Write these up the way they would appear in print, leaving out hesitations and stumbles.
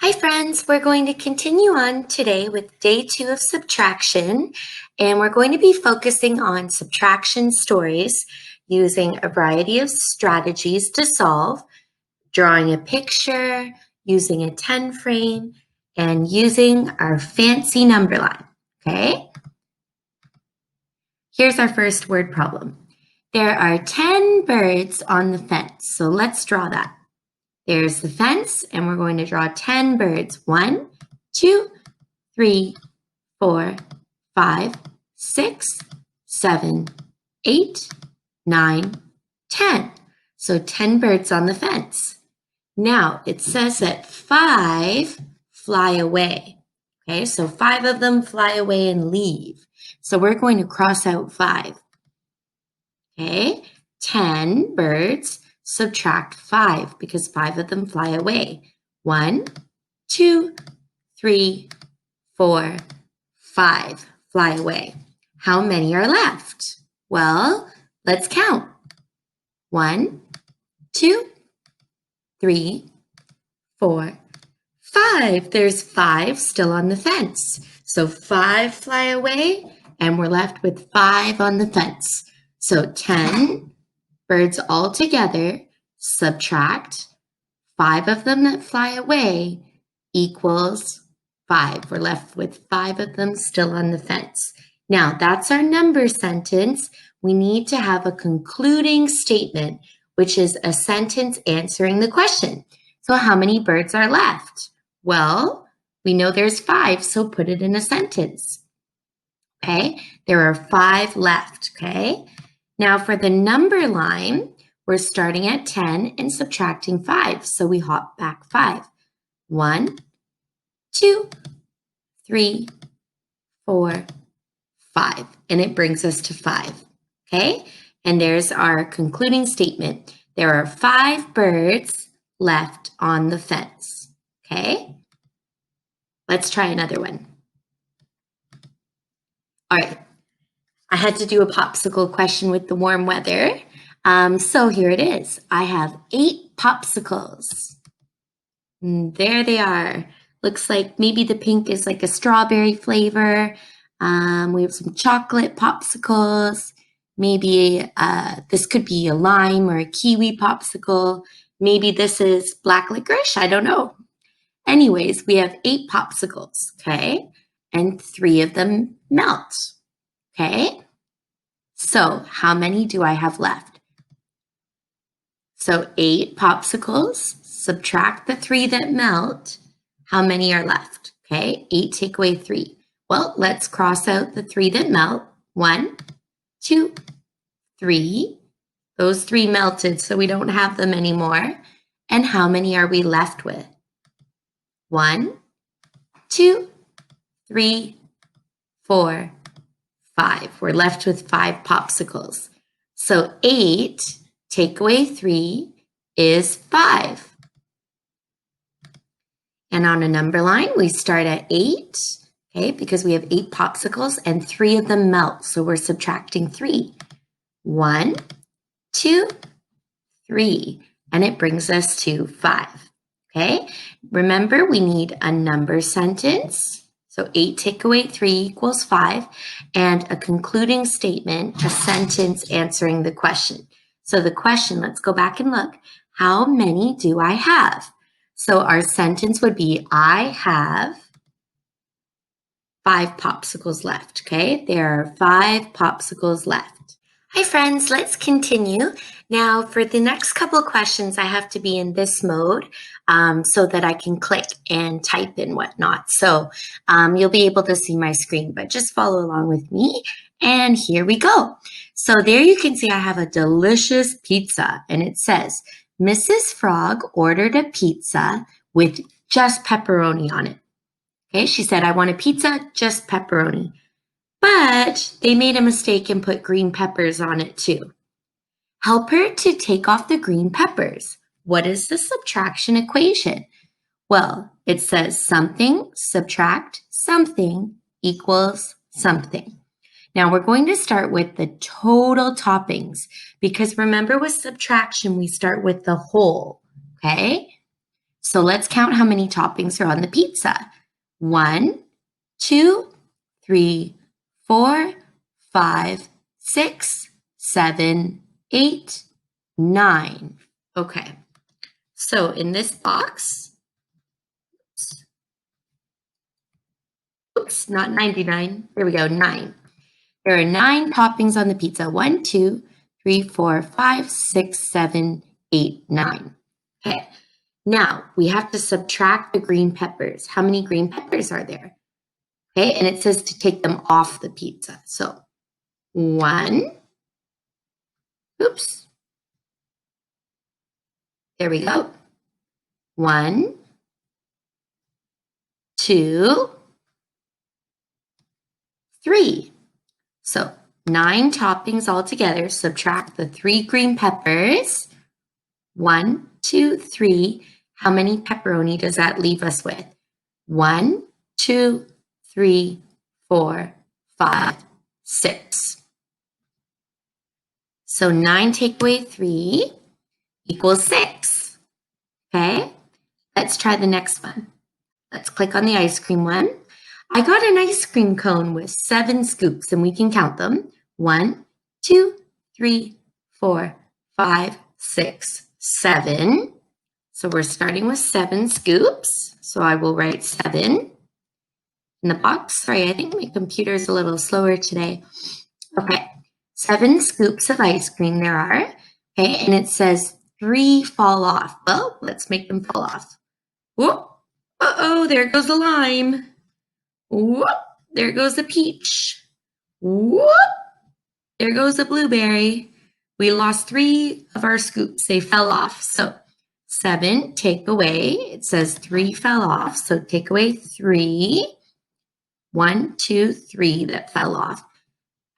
Hi friends, we're going to continue on today with day 2 of subtraction, and we're going to be focusing on subtraction stories using a variety of strategies to solve, drawing a picture, using a 10 frame, and using our fancy number line, okay? Here's our first word problem. There are 10 birds on the fence, so let's draw that. There's the fence, and we're going to draw 10 birds. 1, 2, 3, 4, 5, 6, 7, 8, 9, 10. So 10 birds on the fence. Now it says that 5 fly away. Okay, so 5 of them fly away and leave. So we're going to cross out 5. Okay, 10 birds. Subtract 5 because 5 of them fly away. 1, 2, 3, 4, 5 fly away. How many are left? Well, let's count. 1, 2, 3, 4, 5. There's 5 still on the fence. So 5 fly away and we're left with 5 on the fence. So 10 birds all together, subtract 5 of them that fly away equals 5. We're left with 5 of them still on the fence. Now, that's our number sentence. We need to have a concluding statement, which is a sentence answering the question. So how many birds are left? Well, we know there's 5, so put it in a sentence. Okay, there are 5 left, okay? Now for the number line, we're starting at 10 and subtracting 5. So we hop back 5. 1, 2, 3, 4, 5. And it brings us to 5. Okay? And there's our concluding statement. There are 5 birds left on the fence. Okay? Let's try another one. All right. I had to do a popsicle question with the warm weather. So here it is. I have 8 popsicles. And there they are. Looks like maybe the pink is like a strawberry flavor. We have some chocolate popsicles. Maybe this could be a lime or a kiwi popsicle. Maybe this is black licorice. I don't know. Anyways, we have 8 popsicles, okay? And 3 of them melt. Okay, so how many do I have left? So 8 popsicles, subtract the 3 that melt. How many are left? Okay, 8 take away 3. Well, let's cross out the 3 that melt. 1, 2, 3. Those 3 melted, so we don't have them anymore. And how many are we left with? 1, 2, 3, 4, 5. We're left with 5 popsicles. So 8 take away 3 is 5. And on a number line, we start at 8, okay, because we have 8 popsicles and 3 of them melt. So we're subtracting 3. 1, 2, 3. And it brings us to 5. Okay, remember we need a number sentence. So 8 take away 3 equals 5, and a concluding statement, a sentence answering the question. So the question, let's go back and look. How many do I have? So our sentence would be, I have 5 popsicles left, okay? There are 5 popsicles left. Hi friends, let's continue. Now for the next couple questions, I have to be in this mode so that I can click and type and whatnot. So you'll be able to see my screen, but just follow along with me. And here we go. So there you can see I have a delicious pizza, and it says, Mrs. Frog ordered a pizza with just pepperoni on it. Okay, she said, I want a pizza, just pepperoni. But they made a mistake and put green peppers on it too. Help her to take off the green peppers. What is the subtraction equation? Well, it says something subtract something equals something. Now we're going to start with the total toppings because remember with subtraction, we start with the whole, okay? So let's count how many toppings are on the pizza. 1, 2, 3, 4, 5, 6, 7, 8, 9. Okay, so in this box, oops, not 99. There we go, 9. There are 9 toppings on the pizza. 1, 2, 3, 4, 5, 6, 7, 8, 9. Okay, now we have to subtract the green peppers. How many green peppers are there? Okay, and it says to take them off the pizza. So 1, oops, there we go. 1, 2, 3. So 9 toppings altogether. Subtract the 3 green peppers. 1, 2, 3. How many pepperoni does that leave us with? 1, 2, 3, 4, 5, 6. So 9 take away 3 equals 6. Okay, let's try the next one. Let's click on the ice cream one. I got an ice cream cone with 7 scoops, and we can count them. 1, 2, 3, 4, 5, 6, 7. So we're starting with 7 scoops. So I will write 7 in the box. Sorry, I think my computer is a little slower today. Okay, 7 scoops of ice cream there are. Okay, and it says 3 fall off. Well, let's make them fall off. Whoop. Uh-oh, there goes the lime. Whoop, there goes the peach. Whoop, there goes the blueberry. We lost 3 of our scoops. They fell off. So 7, take away. It says 3 fell off. So take away 3. 1, 2, 3 that fell off.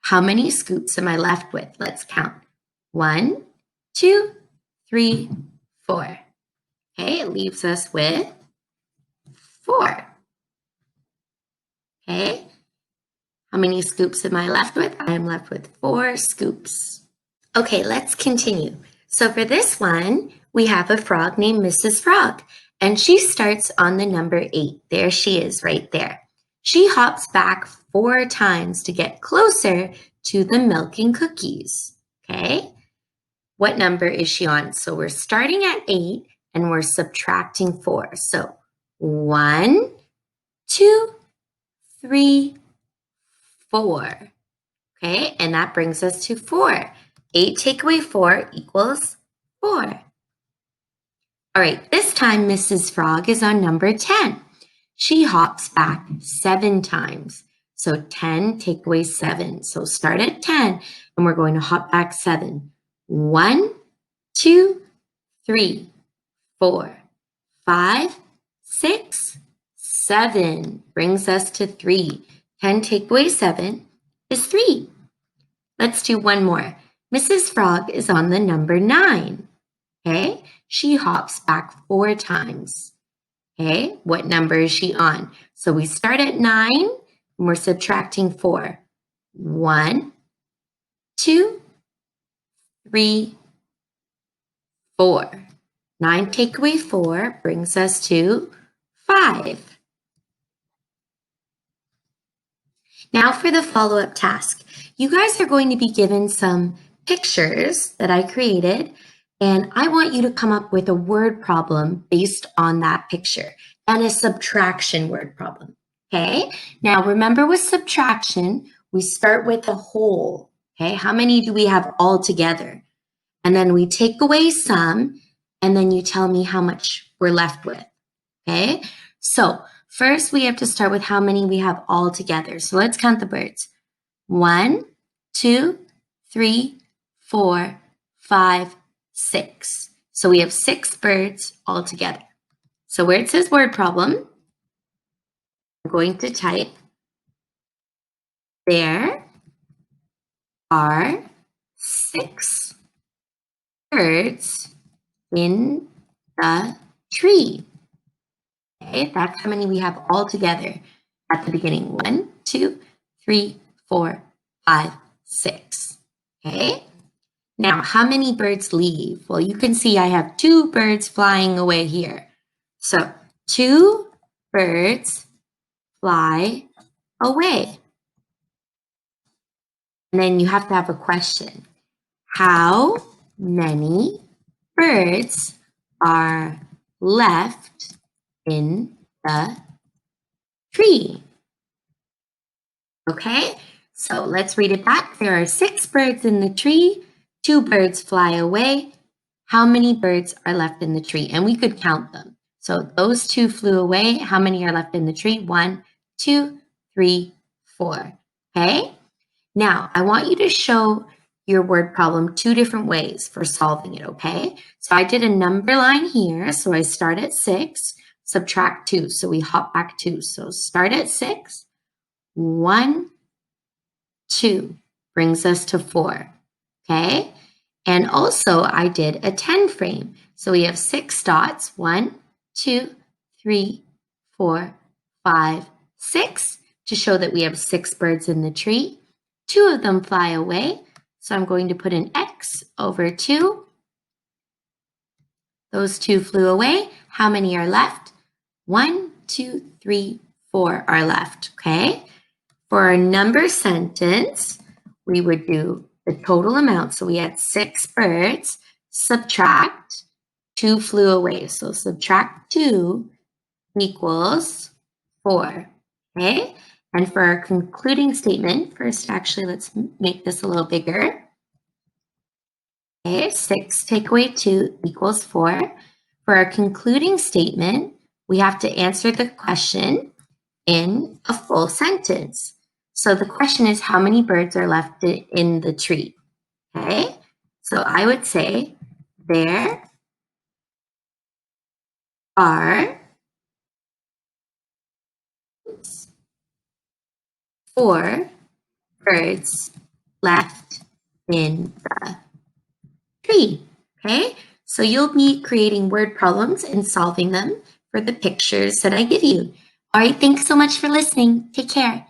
How many scoops am I left with? Let's count. 1, 2, 3, 4. Okay, it leaves us with 4. Okay, how many scoops am I left with? I am left with 4 scoops. Okay, let's continue. So for this one, we have a frog named Mrs. Frog, and she starts on the number 8. There she is right there. She hops back 4 times to get closer to the milk and cookies. Okay, what number is she on? So we're starting at 8 and we're subtracting 4. So 1, 2, 3, 4. Okay, and that brings us to 4. 8 take away 4 equals 4. All right, this time Mrs. Frog is on number 10. She hops back 7 times. So 10 take away 7. So start at 10 and we're going to hop back 7. 1, 2, 3, 4, 5, 6, 7 brings us to 3. 10 take away 7 is 3. Let's do one more. Mrs. Frog is on the number 9. Okay, she hops back 4 times. Okay, what number is she on? So we start at 9 and we're subtracting 4. 1, 2, 3, 4. 9 take away 4 brings us to 5. Now for the follow-up task. You guys are going to be given some pictures that I created, and I want you to come up with a word problem based on that picture and a subtraction word problem. Okay, now remember with subtraction, we start with a whole. Okay, how many do we have all together? And then we take away some, and then you tell me how much we're left with. Okay, so first we have to start with how many we have all together. So let's count the birds. 1, 2, 3, 4, 5, 6. So we have 6 birds all together. So where it says word problem, I'm going to type, there are 6 birds in the tree. Okay, that's how many we have all together at the beginning. 1, 2, 3, 4, 5, 6. Okay, now how many birds leave? Well, you can see I have 2 birds flying away here. So 2 birds fly away. And then you have to have a question. How many birds are left in the tree? Okay, so let's read it back. There are 6 birds in the tree. 2 birds fly away. How many birds are left in the tree? And we could count them. So those 2 flew away. How many are left in the tree? 1, 2, 3, 4. Okay, now I want you to show your word problem 2 different ways for solving it, okay? So I did a number line here. So I start at 6, subtract 2. So we hop back 2. So start at 6, 1, 2 brings us to 4, okay? And also I did a 10 frame. So we have 6 dots, 1, 2, 3, 4, 5, 6, to show that we have 6 birds in the tree. 2 of them fly away. So I'm going to put an X over 2. Those 2 flew away. How many are left? 1, 2, 3, 4 are left, okay? For our number sentence, we would do the total amount. So we had 6 birds, subtract 2 flew away. So subtract 2 equals 4, okay? And for our concluding statement, first, actually, let's make this a little bigger. Okay, 6 take away 2 equals 4. For our concluding statement, we have to answer the question in a full sentence. So the question is, how many birds are left in the tree? Okay, so I would say there are 4 birds left in the tree. Okay, so you'll be creating word problems and solving them for the pictures that I give you. All right, thanks so much for listening. Take care.